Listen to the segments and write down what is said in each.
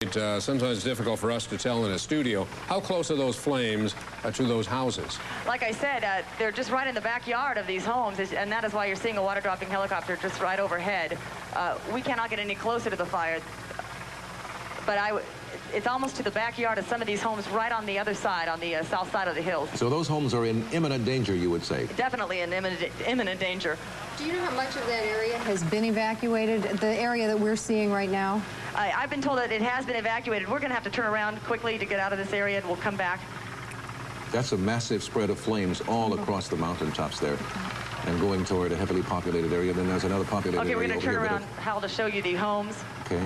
Sometimes it's difficult for us to tell in a studio. How close are those flames to those houses? Like I said, they're just right in the backyard of these homes, and that is why you're seeing a water-dropping helicopter just right overhead. We cannot get any closer to the fire, but it's almost to the backyard of some of these homes right on the other side, on the south side of the hills. So those homes are in imminent danger, you would say? Definitely in imminent danger. Do you know how much of that area has been evacuated, the area that we're seeing right now? I've been told that it has been evacuated. We're going to have to turn around quickly to get out of this area, and we'll come back. That's a massive spread of flames all across the mountaintops there, and going toward a heavily populated area. Then there's another populated area. Okay, we're going to turn around, Hal, to show you the homes. Okay.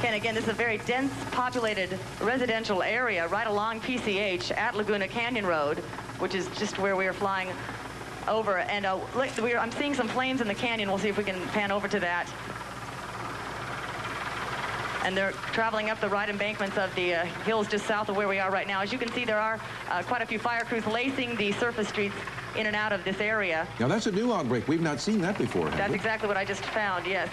And again, this is a very dense, populated residential area right along PCH at Laguna Canyon Road, which is just where we are flying over. And look, I'm seeing some flames in the canyon. We'll see if we can pan over to that. And they're traveling up the right embankments of the hills just south of where we are right now. As you can see, there are quite a few fire crews lacing the surface streets in and out of this area. Now, that's a new outbreak. We've not seen that before, have That's we? exactly what I just found, yes.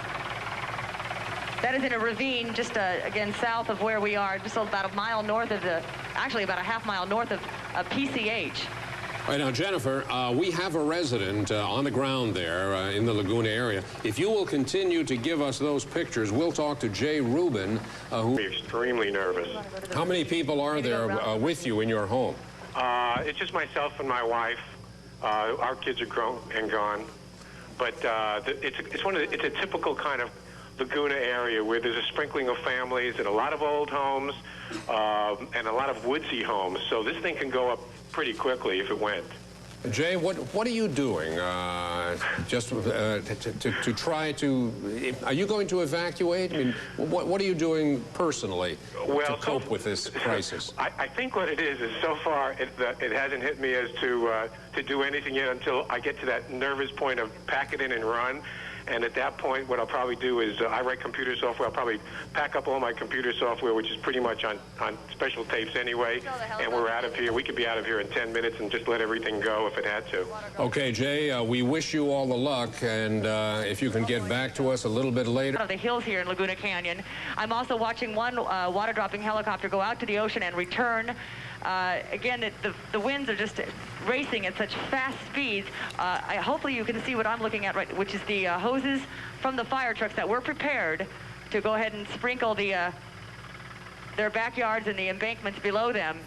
That is in a ravine just, again, south of where we are, just about a mile north of actually about a half mile north of PCH. All right, now, Jennifer, we have a resident on the ground there in the Laguna area. If you will continue to give us those pictures, we'll talk to Jay Rubin, who... I'm extremely nervous. How many people are there with you in your home? It's just myself and my wife. Our kids are grown and gone. But it's a typical kind of Laguna area where there's a sprinkling of families and a lot of old homes and a lot of woodsy homes. So this thing can go up pretty quickly if it went. Jay, what are you doing just to try to... Are you going to evacuate? I mean, what are you doing personally to cope with this crisis? I think what it is so far it hasn't hit me as to do anything yet until I get to that nervous point of pack it in and run. And at that point, what I'll probably do is I write computer software. I'll probably pack up all my computer software, which is pretty much on special tapes anyway, and we're out of here. We could be out of here in 10 minutes and just let everything go if it had to. Okay, Jay, we wish you all the luck, and if you can get back to us a little bit later. Of the hills here in Laguna Canyon. I'm also watching one water-dropping helicopter go out to the ocean and return. Again, the winds are just racing at such fast speeds. Hopefully you can see what I'm looking at, right, which is the hoses from the fire trucks that were prepared to go ahead and sprinkle their backyards and the embankments below them.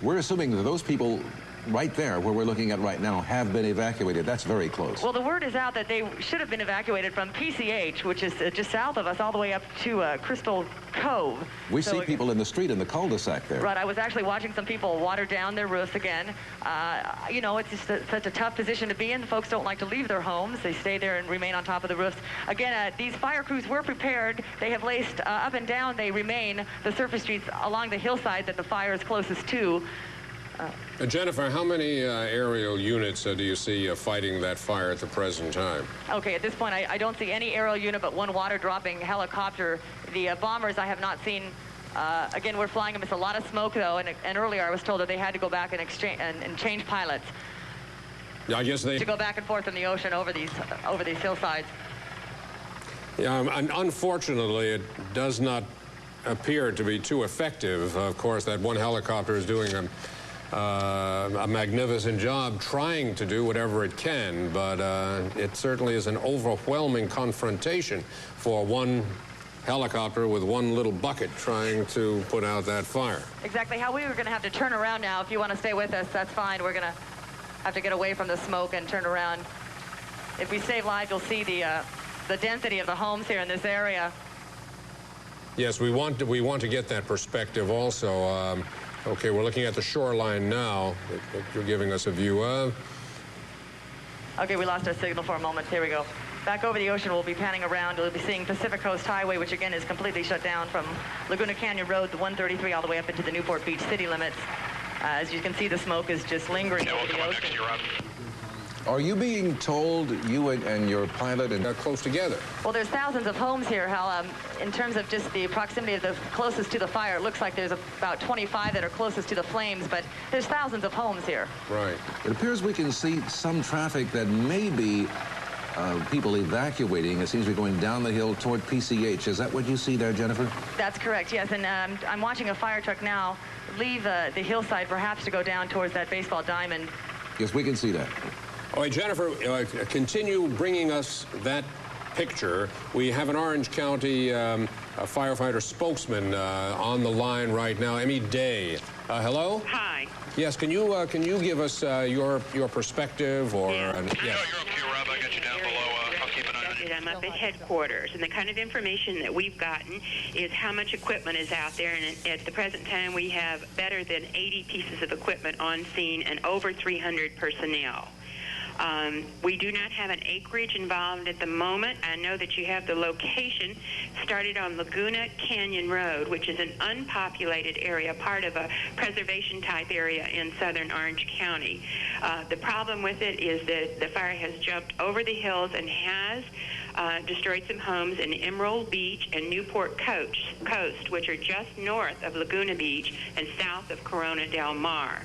We're assuming that those people right there, where we're looking at right now, have been evacuated. That's very close. Well, the word is out that they should have been evacuated from PCH, which is just south of us, all the way up to Crystal Cove. We see people in the street in the cul-de-sac there. Right, I was actually watching some people water down their roofs again. You know, it's just such a tough position to be in. Folks don't like to leave their homes. They stay there and remain on top of the roofs. Again, these fire crews were prepared. They have laced up and down. They remain the surface streets along the hillside that the fire is closest to. Jennifer, how many aerial units do you see fighting that fire at the present time? Okay, at this point, I don't see any aerial unit but one water-dropping helicopter. The bombers I have not seen. Again, we're flying them. It's a lot of smoke, though, and earlier I was told that they had to go back and exchange and change pilots. I guess they... To go back and forth in the ocean over these hillsides. Yeah, and unfortunately, it does not appear to be too effective. Of course, that one helicopter is doing a magnificent job trying to do whatever it can, but it certainly is an overwhelming confrontation for one helicopter with one little bucket trying to put out that fire. Exactly. How we were going to have to turn around now. If you want to stay with us, that's fine. We're going to have to get away from the smoke and turn around. If we stay live, you'll see the density of the homes here in this area. Yes, we want to get that perspective also. Okay, we're looking at the shoreline now that you're giving us a view of. Okay, we lost our signal for a moment. Here we go. Back over the ocean, we'll be panning around. We'll be seeing Pacific Coast Highway, which again is completely shut down from Laguna Canyon Road, the 133, all the way up into the Newport Beach city limits. As you can see, the smoke is just lingering over the ocean. Are you being told, you and your pilot, and close together? Well, there's thousands of homes here, Hal. In terms of just the proximity of the closest to the fire, it looks like there's about 25 that are closest to the flames, but there's thousands of homes here. Right. It appears we can see some traffic that may be people evacuating. It seems to be going down the hill toward PCH. Is that what you see there, Jennifer? That's correct, yes. And I'm watching a fire truck now leave the hillside, perhaps to go down towards that baseball diamond. Yes, we can see that. All right, Jennifer, continue bringing us that picture. We have an Orange County a firefighter spokesman on the line right now, Emmy Day. Hello? Hi. Yes, can you give us your perspective or? Yeah. Yes. No, you're okay, Rob. I got you down below. I'll keep an eye on it. I'm up at headquarters, and the kind of information that we've gotten is how much equipment is out there, and at the present time we have better than 80 pieces of equipment on scene and over 300 personnel. We do not have an acreage involved at the moment. I know that you have the location started on Laguna Canyon Road, which is an unpopulated area, part of a preservation-type area in southern Orange County. The problem with it is that the fire has jumped over the hills and has destroyed some homes in Emerald Beach and Newport Coast, which are just north of Laguna Beach and south of Corona del Mar.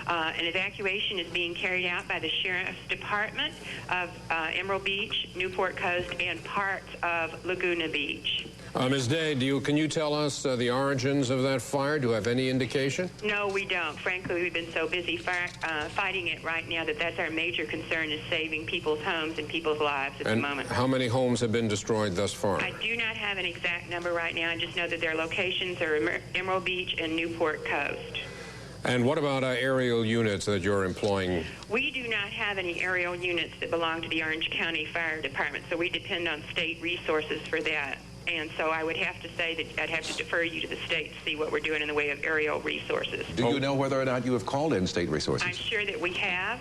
An evacuation is being carried out by the Sheriff's Department of Emerald Beach, Newport Coast, and parts of Laguna Beach. Ms. Day, can you tell us the origins of that fire? Do you have any indication? No, we don't. Frankly, we've been so busy fighting it right now that's our major concern, is saving people's homes and people's lives at the moment. How many homes have been destroyed thus far? I do not have an exact number right now. I just know that their locations are Emerald Beach and Newport Coast. And what about aerial units that you're employing? We do not have any aerial units that belong to the Orange County Fire Department, so we depend on state resources for that. And so I would have to say that I'd have to defer you to the state to see what we're doing in the way of aerial resources. Do you know whether or not you have called in state resources? I'm sure that we have,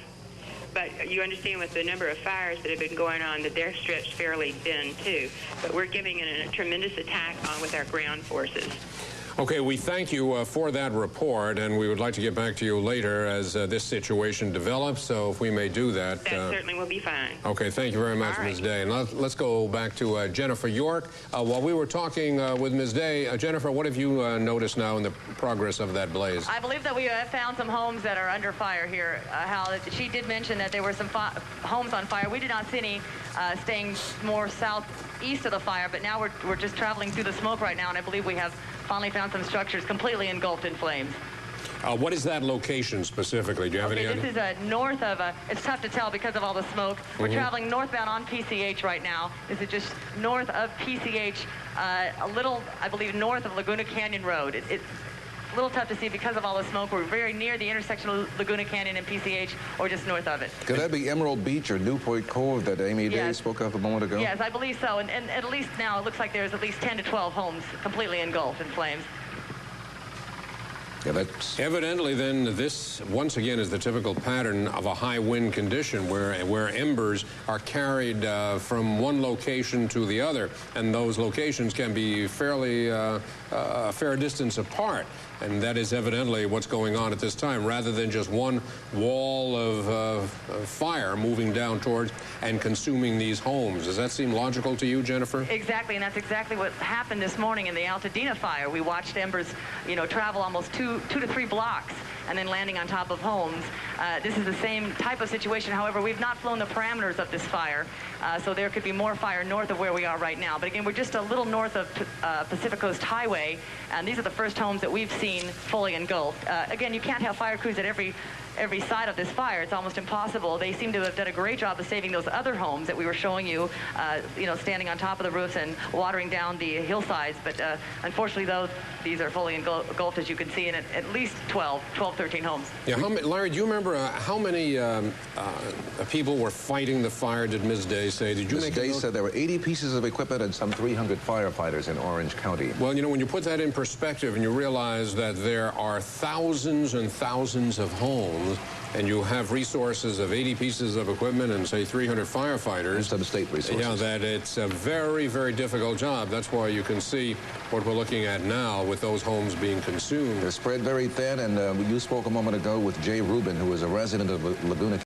but you understand with the number of fires that have been going on that they're stretched fairly thin too. But we're giving it a tremendous attack on with our ground forces. Okay, we thank you for that report, and we would like to get back to you later as this situation develops, so if we may do that. That certainly will be fine. Okay, thank you very much, All right. Ms. Day. And let's go back to Jennifer York. While we were talking with Ms. Day, Jennifer, what have you noticed now in the progress of that blaze? I believe that we have found some homes that are under fire here. Hal, she did mention that there were some homes on fire. We did not see any staying more southeast of the fire, but now we're just traveling through the smoke right now, and I believe we have finally found some structures completely engulfed in flames. What is that location specifically? Do you have any idea? This is north of, it's tough to tell because of all the smoke. We're traveling northbound on PCH right now. This is just north of PCH, a little, I believe, north of Laguna Canyon Road. It's a little tough to see because of all the smoke. We're very near the intersection of Laguna Canyon and PCH, or just north of it. Could that be Emerald Beach or Newport Cove that Amy Day spoke of a moment ago? Yes, I believe so. And at least now it looks like there's at least 10 to 12 homes completely engulfed in flames. Yeah, that's... Evidently, then, this, once again, is the typical pattern of a high wind condition where embers are carried from one location to the other, and those locations can be fairly a fair distance apart. And that is evidently what's going on at this time, rather than just one wall of fire moving down towards and consuming these homes. Does that seem logical to you, Jennifer? Exactly, and that's exactly what happened this morning in the Altadena fire. We watched embers, travel almost two to three blocks and then landing on top of homes. This is the same type of situation. However, we've not flown the parameters of this fire, so there could be more fire north of where we are right now. But again, we're just a little north of Pacific Coast Highway, and these are the first homes that we've seen fully engulfed. Again, you can't have fire crews at every side of this fire. It's almost impossible. They seem to have done a great job of saving those other homes that we were showing you, standing on top of the roofs and watering down the hillsides. But unfortunately, these are fully engulfed, as you can see, in at least 12, 13 homes. Yeah, Larry, do you remember how many people were fighting the fire, did Ms. Day say? Did you Ms. Day said there were 80 pieces of equipment and some 300 firefighters in Orange County. Well, when you put that in perspective and you realize that there are thousands and thousands of homes, and you have resources of 80 pieces of equipment and, say, 300 firefighters. And some state resources. Yeah, that it's a very, very difficult job. That's why you can see what we're looking at now with those homes being consumed. They're spread very thin, and you spoke a moment ago with Jay Rubin, who is a resident of Laguna